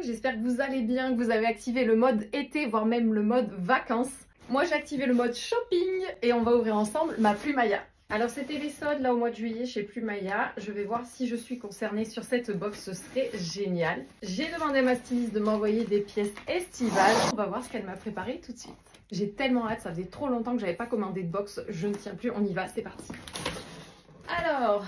J'espère que vous allez bien, que vous avez activé le mode été, voire même le mode vacances. Moi j'ai activé le mode shopping et on va ouvrir ensemble ma Plumaya. Alors c'était les soldes là au mois de juillet chez Plumaya. Je vais voir si je suis concernée sur cette box, ce serait génial. J'ai demandé à ma styliste de m'envoyer des pièces estivales. On va voir ce qu'elle m'a préparé tout de suite. J'ai tellement hâte, ça faisait trop longtemps que j'avais pas commandé de box. Je ne tiens plus, on y va, c'est parti. Alors,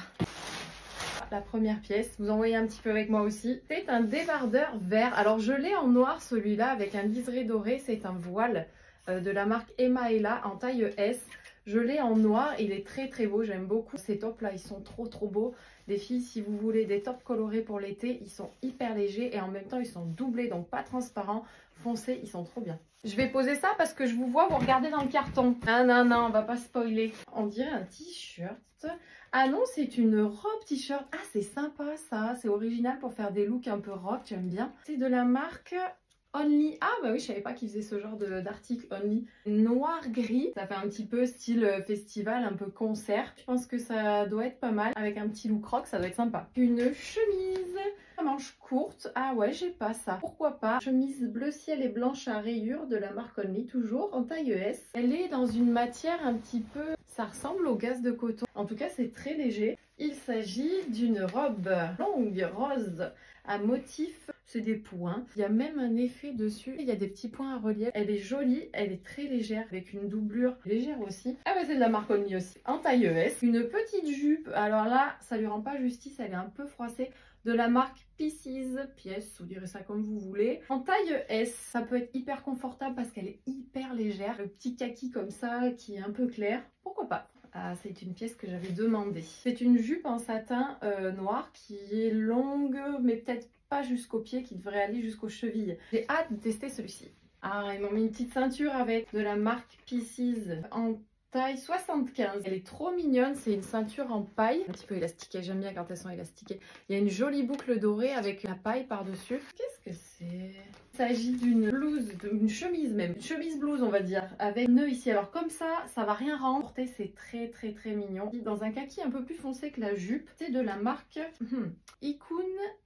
la première pièce, vous en voyez un petit peu avec moi aussi. C'est un débardeur vert. Alors je l'ai en noir celui-là avec un liseré doré. C'est un voile de la marque Emma Ella en taille S. Je l'ai en noir, il est très très beau, j'aime beaucoup. Ces tops là, ils sont trop beaux. Les filles, si vous voulez des tops colorés pour l'été, ils sont hyper légers et en même temps ils sont doublés, donc pas transparents, foncés, ils sont trop bien. Je vais poser ça parce que je vous vois, vous regardez dans le carton. Ah non, on va pas spoiler. On dirait un t-shirt. Ah non, c'est une robe t-shirt. Ah, c'est sympa ça, c'est original pour faire des looks un peu rock, j'aime bien. C'est de la marque Only. Ah bah oui, je savais pas qu'ils faisaient ce genre d'article Only. Noir-gris, ça fait un petit peu style festival, un peu concert. Je pense que ça doit être pas mal. Avec un petit look rock, ça doit être sympa. Une chemise à manches courtes. Ah ouais, j'ai pas ça. Pourquoi pas. Chemise bleu ciel et blanche à rayures de la marque Only, toujours en taille S. Elle est dans une matière un petit peu... Ça ressemble au gaze de coton. En tout cas, c'est très léger. Il s'agit d'une robe longue, rose, à motif. C'est des points. Il y a même un effet dessus. Il y a des petits points à relief. Elle est jolie. Elle est très légère avec une doublure légère aussi. Ah ouais, c'est de la marque Only aussi. En taille S. Une petite jupe. Alors là, ça lui rend pas justice. Elle est un peu froissée. De la marque Pieces, pièce, vous direz ça comme vous voulez. En taille S, ça peut être hyper confortable parce qu'elle est hyper légère. Le petit kaki comme ça qui est un peu clair, pourquoi pas. Ah, c'est une pièce que j'avais demandé. C'est une jupe en satin noir qui est longue, mais peut-être pas jusqu'aux pieds, qui devrait aller jusqu'aux chevilles. J'ai hâte de tester celui-ci. Ah, ils m'ont mis une petite ceinture avec de la marque Pieces en taille 75. Elle est trop mignonne, c'est une ceinture en paille, un petit peu élastiquée, j'aime bien quand elles sont élastiquées. Il y a une jolie boucle dorée avec la paille par-dessus. Qu'est-ce que c'est? Il s'agit d'une blouse, d'une chemise même, une chemise blouse on va dire, avec nœud ici. Alors comme ça va rien rendre, c'est très mignon. Dans un kaki un peu plus foncé que la jupe, c'est de la marque Ikun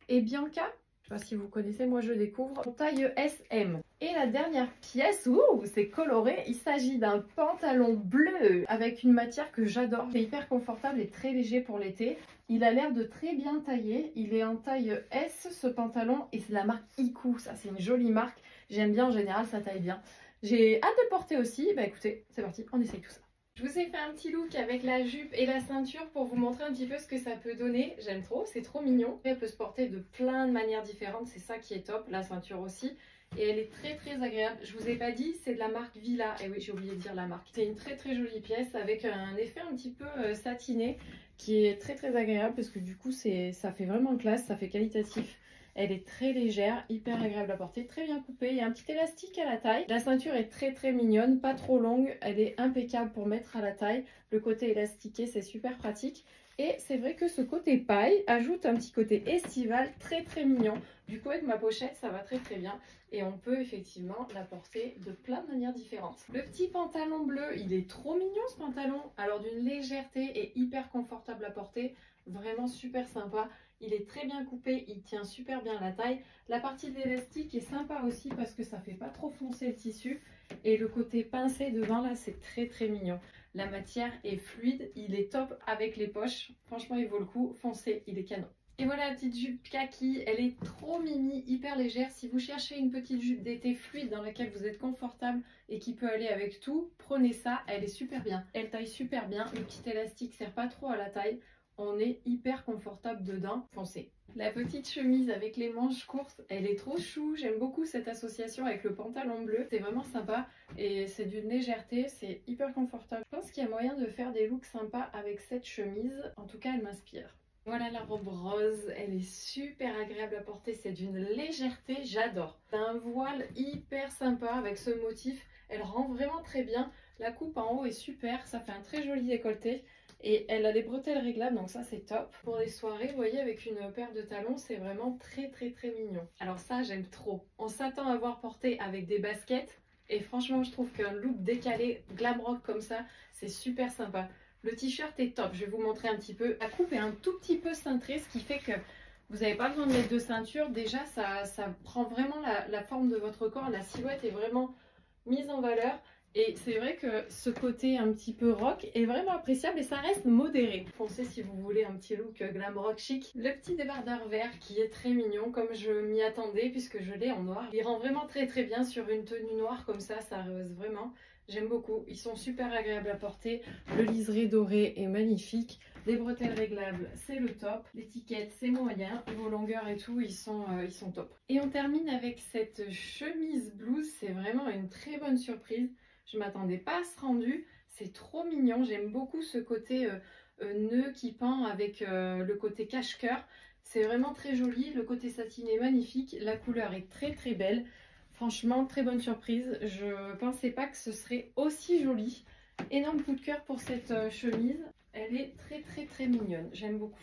et Bianca. Je sais pas si vous connaissez, moi je découvre en taille SM. Et la dernière pièce, c'est coloré, il s'agit d'un pantalon bleu avec une matière que j'adore. Il est hyper confortable et très léger pour l'été. Il a l'air de très bien tailler. Il est en taille S ce pantalon et c'est la marque Iku. Ça c'est une jolie marque. J'aime bien en général, ça taille bien. J'ai hâte de le porter aussi. Bah écoutez, c'est parti, on essaye tout ça. Je vous ai fait un petit look avec la jupe et la ceinture pour vous montrer un petit peu ce que ça peut donner. J'aime trop, c'est trop mignon. Elle peut se porter de plein de manières différentes, c'est ça qui est top, la ceinture aussi. Et elle est très agréable. Je vous ai pas dit, c'est de la marque Villa. Et oui, j'ai oublié de dire la marque. C'est une très jolie pièce avec un effet un petit peu satiné qui est très agréable parce que du coup, ça fait vraiment classe, ça fait qualitatif. Elle est très légère, hyper agréable à porter, très bien coupée. Il y a un petit élastique à la taille. La ceinture est très mignonne, pas trop longue. Elle est impeccable pour mettre à la taille. Le côté élastiqué, c'est super pratique. Et c'est vrai que ce côté paille ajoute un petit côté estival très mignon. Du coup, avec ma pochette, ça va très bien. Et on peut effectivement la porter de plein de manières différentes. Le petit pantalon bleu, il est trop mignon ce pantalon. Alors d'une légèreté et hyper confortable à porter. Vraiment super sympa. Il est très bien coupé, il tient super bien la taille. La partie de l'élastique est sympa aussi parce que ça fait pas trop foncer le tissu. Et le côté pincé devant là, c'est très mignon. La matière est fluide, il est top avec les poches. Franchement, il vaut le coup. Foncez, il est canon. Et voilà la petite jupe kaki, elle est trop mimi, hyper légère. Si vous cherchez une petite jupe d'été fluide dans laquelle vous êtes confortable et qui peut aller avec tout, prenez ça, elle est super bien. Elle taille super bien, le petit élastique sert pas trop à la taille. On est hyper confortable dedans, foncez. La petite chemise avec les manches courtes, elle est trop chou. J'aime beaucoup cette association avec le pantalon bleu. C'est vraiment sympa et c'est d'une légèreté, c'est hyper confortable. Je pense qu'il y a moyen de faire des looks sympas avec cette chemise. En tout cas, elle m'inspire. Voilà la robe rose, elle est super agréable à porter, c'est d'une légèreté, j'adore. C'est un voile hyper sympa avec ce motif, elle rend vraiment très bien. La coupe en haut est super, ça fait un très joli décolleté. Et elle a des bretelles réglables, donc ça c'est top. Pour les soirées, vous voyez, avec une paire de talons, c'est vraiment très mignon. Alors ça, j'aime trop. On s'attend à voir porter avec des baskets. Et franchement, je trouve qu'un look décalé, glam rock comme ça, c'est super sympa. Le t-shirt est top, je vais vous montrer un petit peu. La coupe est un tout petit peu cintrée, ce qui fait que Vous n'avez pas besoin de mettre de ceinture. Déjà, ça prend vraiment la forme de votre corps. La silhouette est vraiment mise en valeur. Et c'est vrai que ce côté un petit peu rock est vraiment appréciable et ça reste modéré. Foncez si vous voulez un petit look glam rock chic. Le petit débardeur vert qui est très mignon comme je m'y attendais puisque je l'ai en noir. Il rend vraiment très bien sur une tenue noire comme ça rehausse vraiment. J'aime beaucoup. Ils sont super agréables à porter. Le liseré doré est magnifique. Les bretelles réglables, c'est le top. L'étiquette, c'est moyen. Vos longueurs et tout, ils sont top. Et on termine avec cette chemise blouse. C'est vraiment une très bonne surprise. Je ne m'attendais pas à ce rendu, c'est trop mignon, j'aime beaucoup ce côté nœud qui pend avec le côté cache-cœur. C'est vraiment très joli, le côté satiné est magnifique, la couleur est très belle. Franchement, très bonne surprise, je ne pensais pas que ce serait aussi joli. Énorme coup de cœur pour cette chemise, elle est très mignonne, j'aime beaucoup.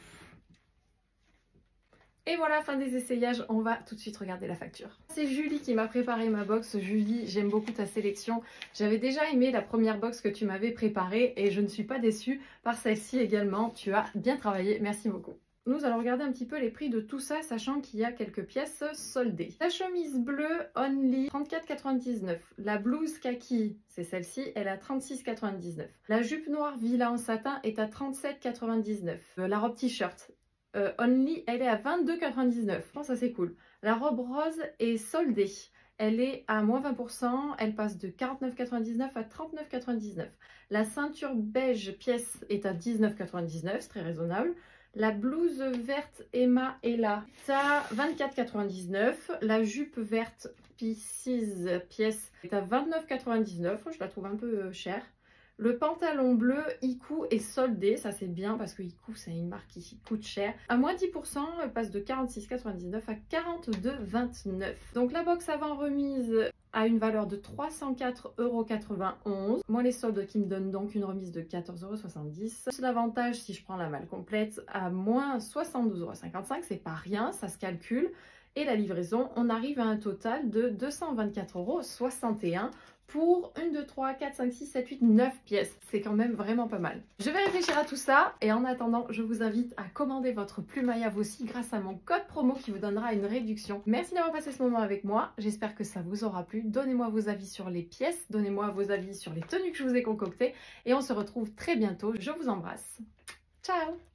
Et voilà, fin des essayages, on va tout de suite regarder la facture. C'est Julie qui m'a préparé ma box. Julie, j'aime beaucoup ta sélection. J'avais déjà aimé la première box que tu m'avais préparée et je ne suis pas déçue par celle-ci également. Tu as bien travaillé, merci beaucoup. Nous allons regarder un petit peu les prix de tout ça, sachant qu'il y a quelques pièces soldées. La chemise bleue Only, 34,99. La blouse kaki, c'est celle-ci, elle est à 36,99. La jupe noire Villa en satin est à 37,99. La robe t-shirt Only, elle est à 22,99. Je pense que ça c'est cool. La robe rose est soldée. Elle est à moins 20%. Elle passe de 49,99 à 39,99. La ceinture beige pièce est à 19,99. C'est très raisonnable. La blouse verte Emma Ella est à 24,99. La jupe verte Pisces pièce est à 29,99. Je la trouve un peu chère. Le pantalon bleu Iku est soldé, ça c'est bien parce que Iku c'est une marque qui coûte cher. À moins 10%, elle passe de 46,99 à 42,29. Donc la box avant remise a une valeur de 304,91 €. Moi les soldes qui me donnent donc une remise de 14,70 €. L'avantage si je prends la malle complète à moins 72,55 €, c'est pas rien, ça se calcule. Et la livraison, on arrive à un total de 224,61 € pour 1, 2, 3, 4, 5, 6, 7, 8, 9 pièces. C'est quand même vraiment pas mal. Je vais réfléchir à tout ça et en attendant, je vous invite à commander votre plume Maya vous aussi grâce à mon code promo qui vous donnera une réduction. Merci d'avoir passé ce moment avec moi. J'espère que ça vous aura plu. Donnez-moi vos avis sur les pièces, donnez-moi vos avis sur les tenues que je vous ai concoctées et on se retrouve très bientôt. Je vous embrasse. Ciao!